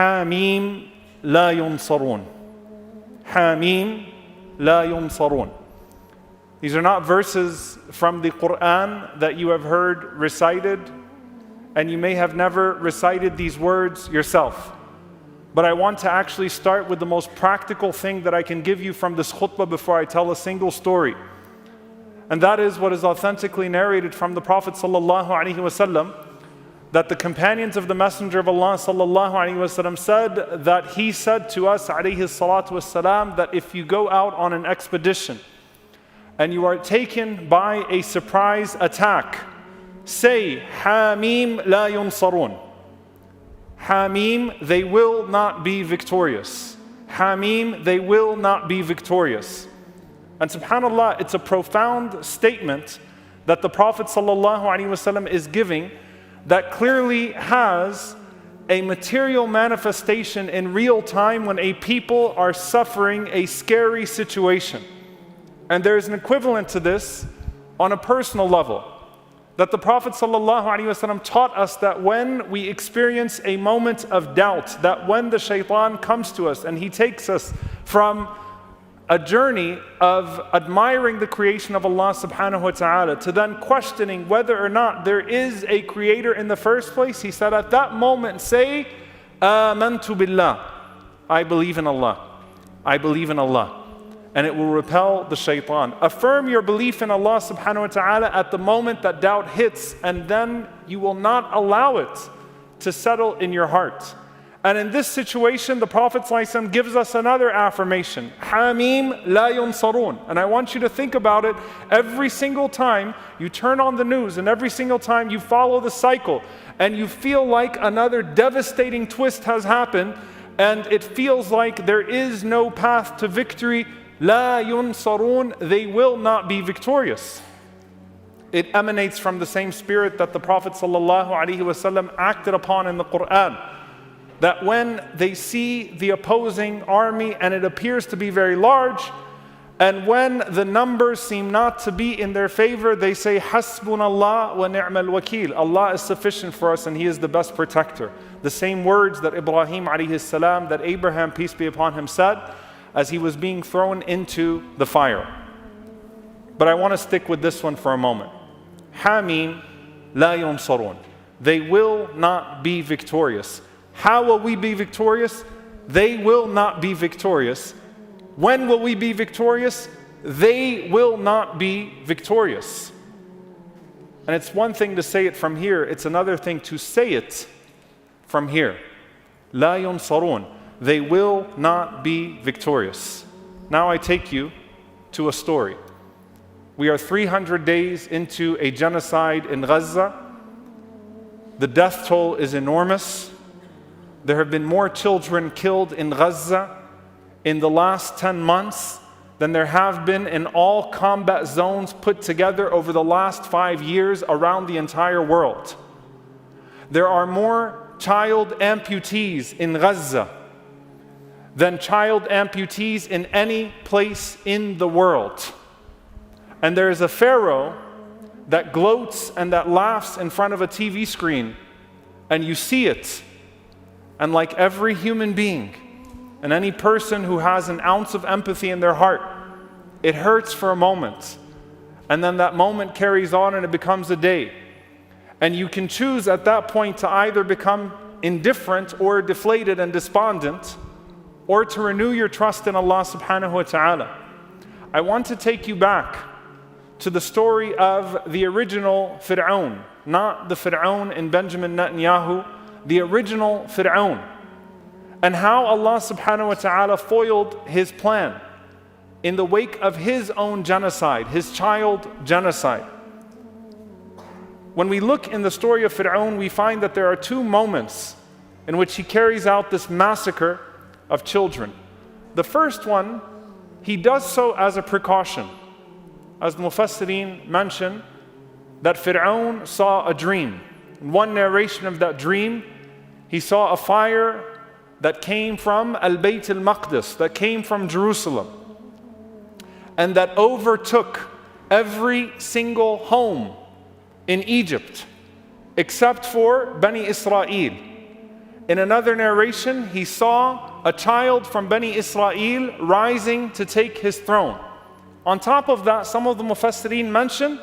حاميم لا ينصرون. حاميم لا ينصرون. These are not verses from the Quran that you have heard recited, and you may have never recited these words yourself. But I want to actually start with the most practical thing that I can give you from this khutbah before I tell a single story. And that is what is authentically narrated from the Prophet ﷺ, that the companions of the Messenger of Allah ﷺ said that he said to us ﷺ, that if you go out on an expedition and you are taken by a surprise attack, say, Hamim la yunsarun. Hamim, they will not be victorious. Hamim, they will not be victorious. And subhanAllah, it's a profound statement that the Prophet ﷺ is giving that clearly has a material manifestation in real time when a people are suffering a scary situation. And there is an equivalent to this on a personal level. That the Prophet ﷺ taught us that when we experience a moment of doubt, that when the shaitan comes to us and he takes us from a journey of admiring the creation of Allah subhanahu wa ta'ala to then questioning whether or not there is a creator in the first place, he said at that moment, say, Amantu billah, I believe in Allah. I believe in Allah. And it will repel the shaitan. Affirm your belief in Allah subhanahu wa ta'ala at the moment that doubt hits, and then you will not allow it to settle in your heart. And in this situation, the Prophet ﷺ gives us another affirmation. Hamim la yunsarun. And I want you to think about it every single time you turn on the news and every single time you follow the cycle and you feel like another devastating twist has happened and it feels like there is no path to victory. La yunsarun, they will not be victorious. It emanates from the same spirit that the Prophet ﷺ acted upon in the Quran. That when they see the opposing army and it appears to be very large, and when the numbers seem not to be in their favor, they say, Hasbunallah wa ni'mal wakil. Allah is sufficient for us and He is the best protector. The same words that Ibrahim alayhi salam, that Abraham, peace be upon him, said as he was being thrown into the fire. But I want to stick with this one for a moment. Hamim la yunsarun. They will not be victorious. How will we be victorious? They will not be victorious. When will we be victorious? They will not be victorious. And it's one thing to say it from here, it's another thing to say it from here. La yunsarun. They will not be victorious. Now I take you to a story. We are 300 days into a genocide in Gaza. The death toll is enormous. There have been more children killed in Gaza in the last 10 months than there have been in all combat zones put together over the last 5 years around the entire world. There are more child amputees in Gaza than child amputees in any place in the world. And there is a pharaoh that gloats and that laughs in front of a TV screen, and you see it. And like every human being, and any person who has an ounce of empathy in their heart, it hurts for a moment. And then that moment carries on and it becomes a day. And you can choose at that point to either become indifferent or deflated and despondent, or to renew your trust in Allah subhanahu wa ta'ala. I want to take you back to the story of the original Fir'aun, not the Fir'aun in Benjamin Netanyahu, the original Fir'aun, and how Allah subhanahu wa ta'ala foiled his plan in the wake of his own genocide, his child genocide. When we look in the story of Fir'aun, we find that there are two moments in which he carries out this massacre of children. The first one, he does so as a precaution. As the Mufassirin mention, that Fir'aun saw a dream. In one narration of that dream, he saw a fire that came from Al-Bayt al-Maqdis, that came from Jerusalem, and that overtook every single home in Egypt, except for Bani Israel. In another narration, he saw a child from Bani Israel rising to take his throne. On top of that, some of the Mufassirin mention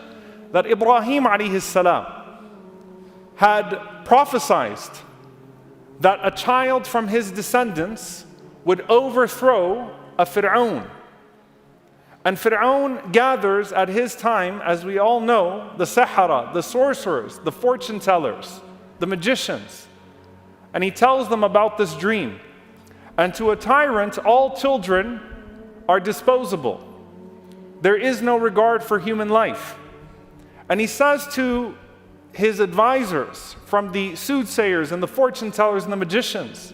that Ibrahim alayhi salam had prophesied that a child from his descendants would overthrow a Fir'aun. And Fir'aun gathers at his time, as we all know, the Sahara, the sorcerers, the fortune tellers, the magicians. And he tells them about this dream. And to a tyrant, all children are disposable. There is no regard for human life. And he says to his advisors from the soothsayers and the fortune tellers and the magicians,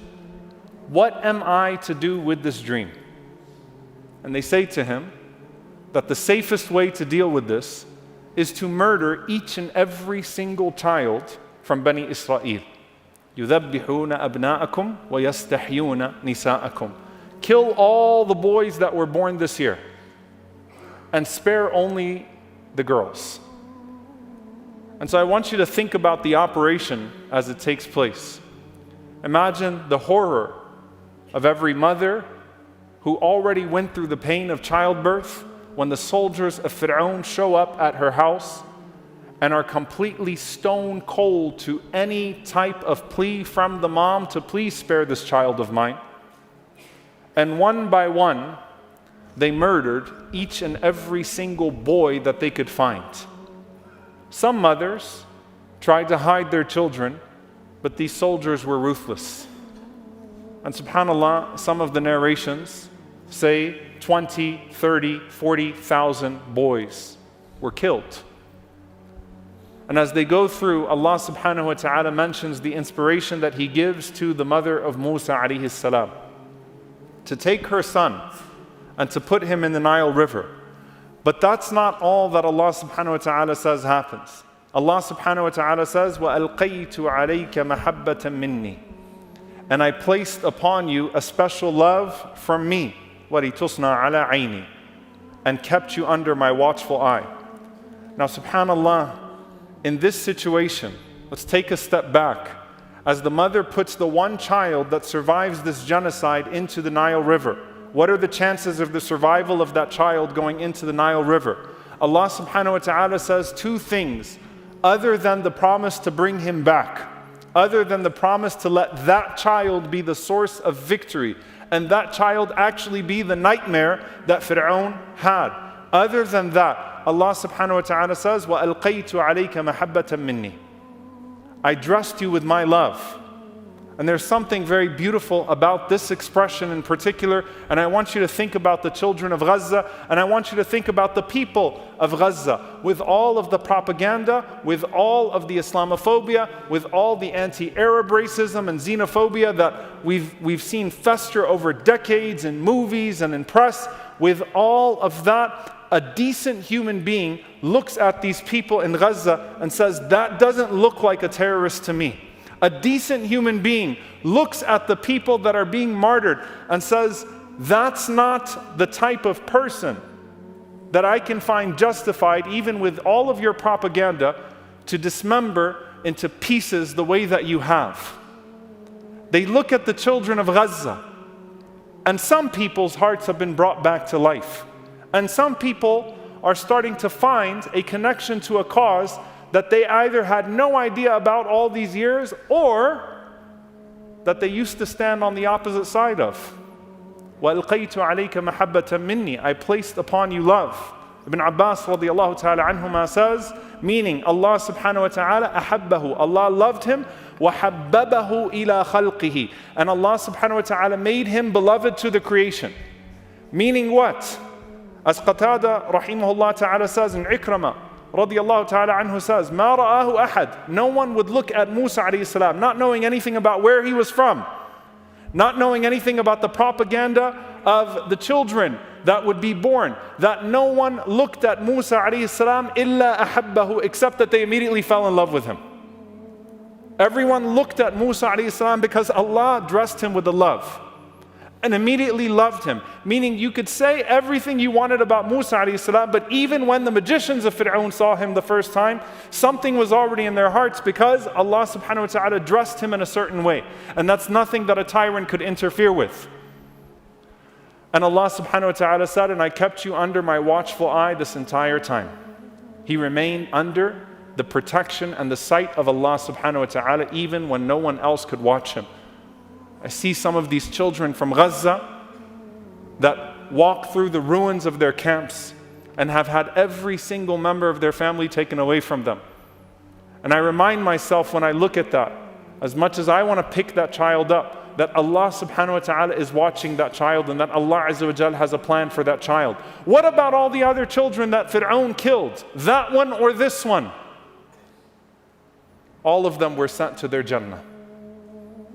"What am I to do with this dream?" And they say to him that the safest way to deal with this is to murder each and every single child from Bani Israel. يُذَبِّحُونَ أَبْنَاءَكُمْ وَيَسْتَحْيُونَ نِسَاءَكُمْ. Kill all the boys that were born this year and spare only the girls. And so I want you to think about the operation as it takes place. Imagine the horror of every mother who already went through the pain of childbirth when the soldiers of Fir'aun show up at her house and are completely stone cold to any type of plea from the mom to please spare this child of mine. And one by one, they murdered each and every single boy that they could find. Some mothers tried to hide their children, but these soldiers were ruthless. And subhanAllah, some of the narrations say 20, 30, 40,000 boys were killed. And as they go through, Allah subhanahu wa ta'ala mentions the inspiration that He gives to the mother of Musa alayhi salam to take her son and to put him in the Nile River. But that's not all that Allah subhanahu wa ta'ala says happens. Allah subhanahu wa ta'ala says, وَأَلْقَيْتُ عَلَيْكَ مَحَبَّةً مِّنِّي. And I placed upon you a special love from me, وَلِتُصْنَعَ عَلَى عَيْنِي, and kept you under my watchful eye. Now subhanallah, in this situation, let's take a step back. As the mother puts the one child that survives this genocide into the Nile River, what are the chances of the survival of that child going into the Nile River? Allah subhanahu wa ta'ala says two things, other than the promise to bring him back, other than the promise to let that child be the source of victory, and that child actually be the nightmare that Fir'aun had. Other than that, Allah subhanahu wa ta'ala says, وَأَلْقَيْتُ عَلَيْكَ مَحَبَّةً مِّنِّي. I dressed you with my love. And there's something very beautiful about this expression in particular, and I want you to think about the children of Gaza, and I want you to think about the people of Gaza, with all of the propaganda, with all of the Islamophobia, with all the anti-Arab racism and xenophobia that we've seen fester over decades in movies and in press. With all of that, a decent human being looks at these people in Gaza and says, that doesn't look like a terrorist to me. A decent human being looks at the people that are being martyred and says, that's not the type of person that I can find justified, even with all of your propaganda, to dismember into pieces the way that you have. They look at the children of Gaza, and some people's hearts have been brought back to life. And some people are starting to find a connection to a cause that they either had no idea about all these years, or that they used to stand on the opposite side of. وَأَلْقَيْتُ عَلَيْكَ مَحَبَّةً مِّنِّي. I placed upon you love. Ibn Abbas radiallahu ta'ala anhuma says, meaning Allah subhanahu wa ta'ala أَحَبَّهُ, Allah loved him, وَحَبَّبَهُ إِلَى خَلْقِهِ, and Allah subhanahu wa ta'ala made him beloved to the creation. Meaning what? As Qatada rahimahullah ta'ala says in Ikramah, radiyallahu ta'ala anhu says, مَا رَآهُ أَحَدٍ. No one would look at Musa alayhi salam, not knowing anything about where he was from, not knowing anything about the propaganda of the children that would be born, that no one looked at Musa alayhi salam إِلَّا أَحَبَّهُ, except that they immediately fell in love with him. Everyone looked at Musa alayhi salam because Allah dressed him with the love. and immediately loved him. Meaning you could say everything you wanted about Musa alayhi salam, but even when the magicians of Fir'aun saw him the first time, something was already in their hearts because Allah subhanahu wa ta'ala dressed him in a certain way. And that's nothing that a tyrant could interfere with. And Allah subhanahu wa ta'ala said, and I kept you under my watchful eye this entire time. He remained under the protection and the sight of Allah subhanahu wa ta'ala even when no one else could watch him. I see some of these children from Gaza that walk through the ruins of their camps and have had every single member of their family taken away from them. And I remind myself when I look at that, as much as I want to pick that child up, that Allah subhanahu wa ta'ala is watching that child and that Allah azza wa jal has a plan for that child. What about all the other children that Fir'aun killed? That one or this one? All of them were sent to their Jannah.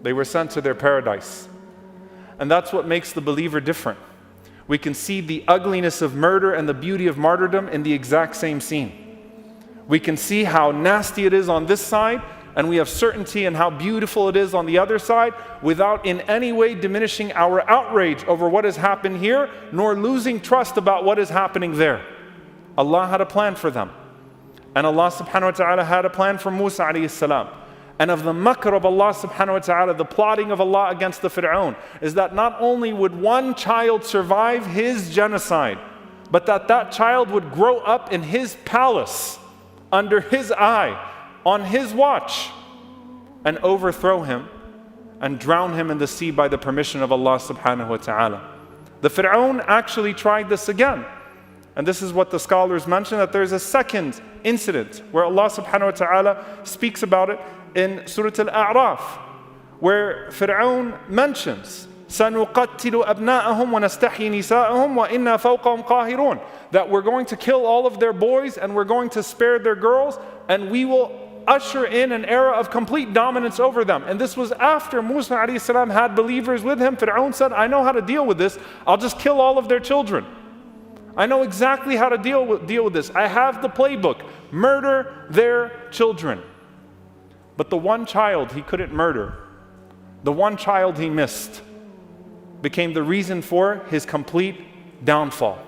They were sent to their paradise. And that's what makes the believer different. We can see the ugliness of murder and the beauty of martyrdom in the exact same scene. We can see how nasty it is on this side, and we have certainty in how beautiful it is on the other side, without in any way diminishing our outrage over what has happened here, nor losing trust about what is happening there. Allah had a plan for them. And Allah subhanahu wa ta'ala had a plan for Musa alayhi salam. And of the makr of Allah subhanahu wa ta'ala, the plotting of Allah against the Fir'aun, is that not only would one child survive his genocide, but that child would grow up in his palace, under his eye, on his watch, and overthrow him and drown him in the sea by the permission of Allah subhanahu wa ta'ala. The Fir'aun actually tried this again. And this is what the scholars mention, that there's a second incident where Allah subhanahu wa ta'ala speaks about it in Surah Al-A'raf, where Fir'aun mentions سَنُقَتِّلُ أَبْنَاءَهُمْ وَنَسْتَحْيِي نِسَاءَهُمْ وَإِنَّا فَوْقَهُمْ قَاهِرُونَ, that we're going to kill all of their boys and we're going to spare their girls, and we will usher in an era of complete dominance over them. And this was after Musa alayhi salam had believers with him. Fir'aun said, I know how to deal with this. I'll just kill all of their children. I know exactly how to deal with this. I have the playbook. Murder their children. But the one child he couldn't murder, the one child he missed, became the reason for his complete downfall.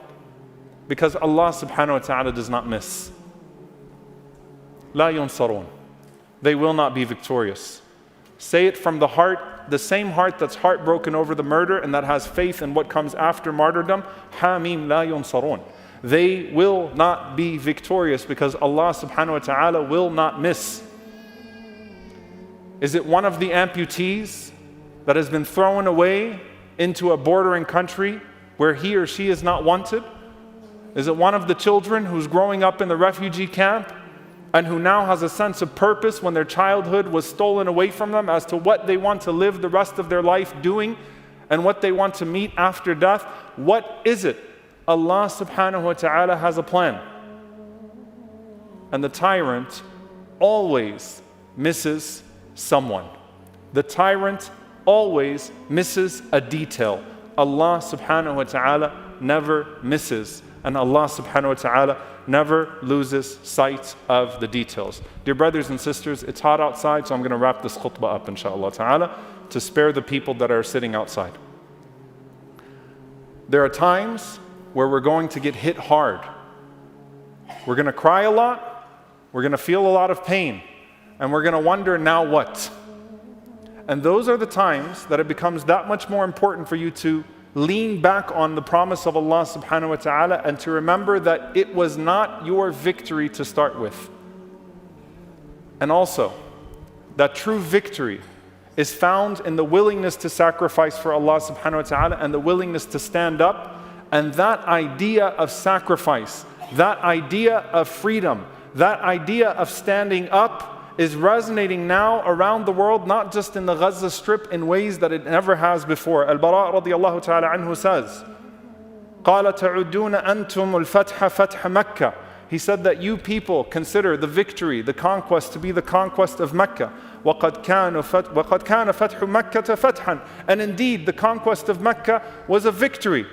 Because Allah subhanahu wa ta'ala does not miss. La yunsarun. They will not be victorious. Say it from the heart, the same heart that's heartbroken over the murder and that has faith in what comes after martyrdom. Hamim la yunsarun. They will not be victorious because Allah subhanahu wa ta'ala will not miss. Is it one of the amputees that has been thrown away into a bordering country where he or she is not wanted? Is it one of the children who's growing up in the refugee camp and who now has a sense of purpose when their childhood was stolen away from them as to what they want to live the rest of their life doing and what they want to meet after death? What is it? Allah subhanahu wa ta'ala has a plan. And the tyrant always misses someone. The tyrant always misses a detail. Allah subhanahu wa ta'ala never misses. And Allah subhanahu wa ta'ala never loses sight of the details. Dear brothers and sisters, it's hot outside, so I'm going to wrap this khutbah up, inshallah ta'ala, to spare the people that are sitting outside. There are times where we're going to get hit hard. We're going to cry a lot, we're going to feel a lot of pain, and we're going to wonder, now what? And those are the times that it becomes that much more important for you to lean back on the promise of Allah subhanahu wa ta'ala and to remember that it was not your victory to start with. And also, that true victory is found in the willingness to sacrifice for Allah subhanahu wa ta'ala and the willingness to stand up. And that idea of sacrifice, that idea of freedom, that idea of standing up is resonating now around the world, not just in the Gaza Strip, in ways that it never has before. Al-Bara radiyallahu ta'ala anhu says, قَالَ تَعُدُّونَ أَنْتُمُ الْفَتْحَ فَتْحَ مَكَّةِ. He said that you people consider the victory, the conquest, to be the conquest of Mecca. وَقَدْ كَانَ فَتْحُ مَكَّةَ فَتْحًا. And indeed, the conquest of Mecca was a victory.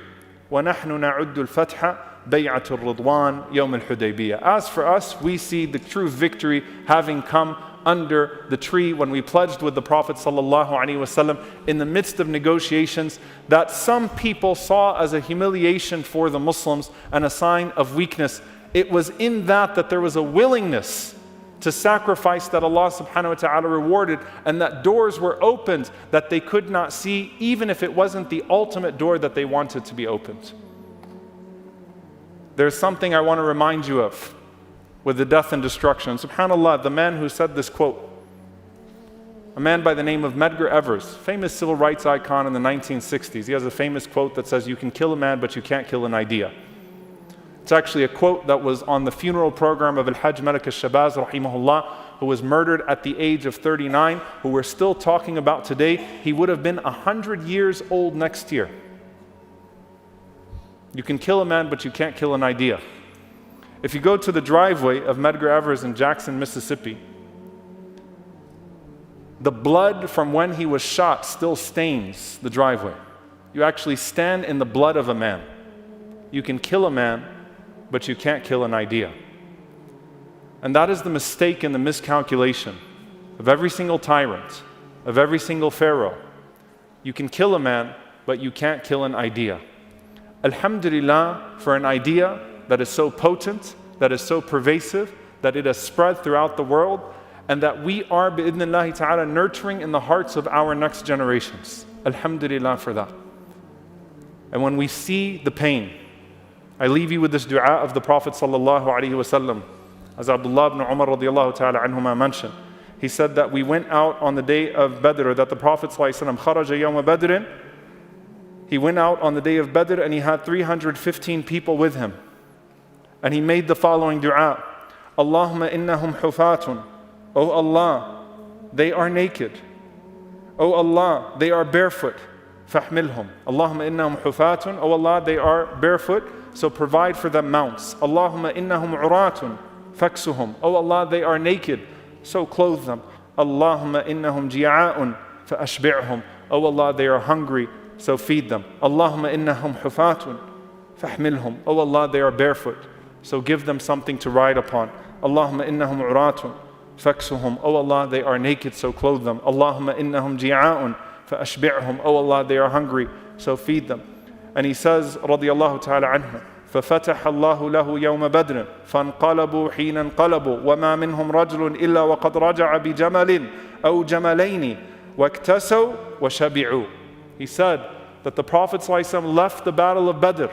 وَنَحْنُ نَعُدُّ الْفَتْحَ بَيْعَةُ الرِّضْوَانِ يَوْمَ الْحُدَيْبِيَّةِ. As for us, we see the true victory having come under the tree when we pledged with the Prophet ﷺ in the midst of negotiations that some people saw as a humiliation for the Muslims and a sign of weakness. It was in that there was a willingness to sacrifice that Allah subhanahu wa ta'ala rewarded, and that doors were opened that they could not see, even if it wasn't the ultimate door that they wanted to be opened. There's something I want to remind you of with the death and destruction. SubhanAllah, the man who said this quote, a man by the name of Medgar Evers, famous civil rights icon in the 1960s. He has a famous quote that says, "You can kill a man, but you can't kill an idea." It's actually a quote that was on the funeral program of Al-Hajj Malik al-Shabazz, rahimahullah, who was murdered at the age of 39, who we're still talking about today. He would have been 100 years old next year. You can kill a man, but you can't kill an idea. If you go to the driveway of Medgar Evers in Jackson, Mississippi, the blood from when he was shot still stains the driveway. You actually stand in the blood of a man. You can kill a man, but you can't kill an idea. And that is the mistake and the miscalculation of every single tyrant, of every single pharaoh. You can kill a man, but you can't kill an idea. Alhamdulillah for an idea that is so potent, that is so pervasive, that it has spread throughout the world, and that we are, bi'idhnillahi ta'ala, nurturing in the hearts of our next generations. Alhamdulillah for that. And when we see the pain, I leave you with this dua of the Prophet sallallahu alaihi wasallam. As Abdullah ibn Umar radiallahu ta'ala anhuma mentioned, he said that we went out on the day of Badr, that the Prophet sallallahu alaihi wasallam kharaja yawma badrin. He went out on the day of Badr and he had 315 people with him. And he made the following dua: Allahumma innahum hufatun. Oh Allah, they are naked. Oh Allah, they are barefoot. Fahmilhum. Allahumma innahum hufatun. Oh Allah, they are barefoot, so provide for them mounts. Allahumma innahum uratun. Faksuhum. Oh Allah, they are naked, so clothe them. Allahumma innahum ji'a'un. Fa'ashbi'hum. Oh Allah, they are hungry, so feed them. Allahumma innahum hufatun. Fahmilhum. Oh Allah, they are barefoot, so give them something to ride upon. Allahumma innahum uratun. Faksuhum. Oh Allah, they are naked, so clothe them. Allahumma innahum ji'a'un. فأشبعهم. Oh Allah, they are hungry, so feed them. And he says, radiyallahu ta'ala anhu, ففتح الله له يوم بدر فانقلبوا حين انقلبوا وما منهم رجل إلا وقد رجع بجمل أو جملين واكتسوا وشبعوا. He said that the Prophet ﷺ left the battle of Badr,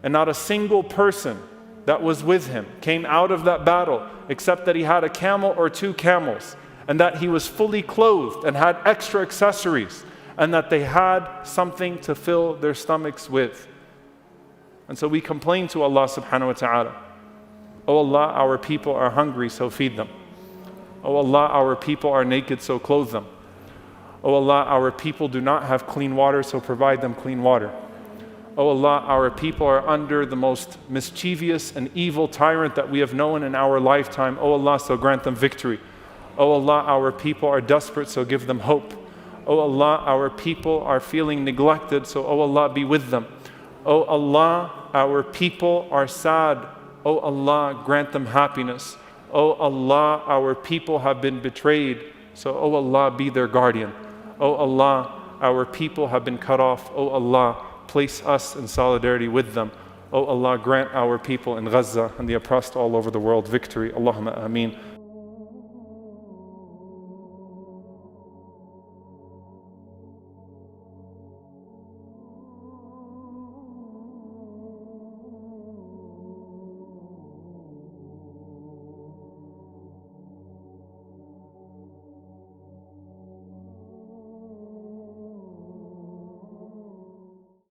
and not a single person that was with him came out of that battle except that he had a camel or two camels, and that he was fully clothed and had extra accessories, and that they had something to fill their stomachs with. And so we complain to Allah subhanahu wa ta'ala, Oh Allah, our people are hungry, so feed them. Oh Allah, our people are naked, so clothe them. Oh Allah, our people do not have clean water, so provide them clean water. Oh Allah, our people are under the most mischievous and evil tyrant that we have known in our lifetime. Oh Allah, so grant them victory. Oh Allah, our people are desperate, so give them hope. Oh Allah, our people are feeling neglected, so oh Allah, be with them. Oh Allah, our people are sad. Oh Allah, grant them happiness. Oh Allah, our people have been betrayed, so oh Allah, be their guardian. Oh Allah, our people have been cut off. Oh Allah, place us in solidarity with them. Oh Allah, grant our people in Gaza and the oppressed all over the world victory. Allahumma ameen.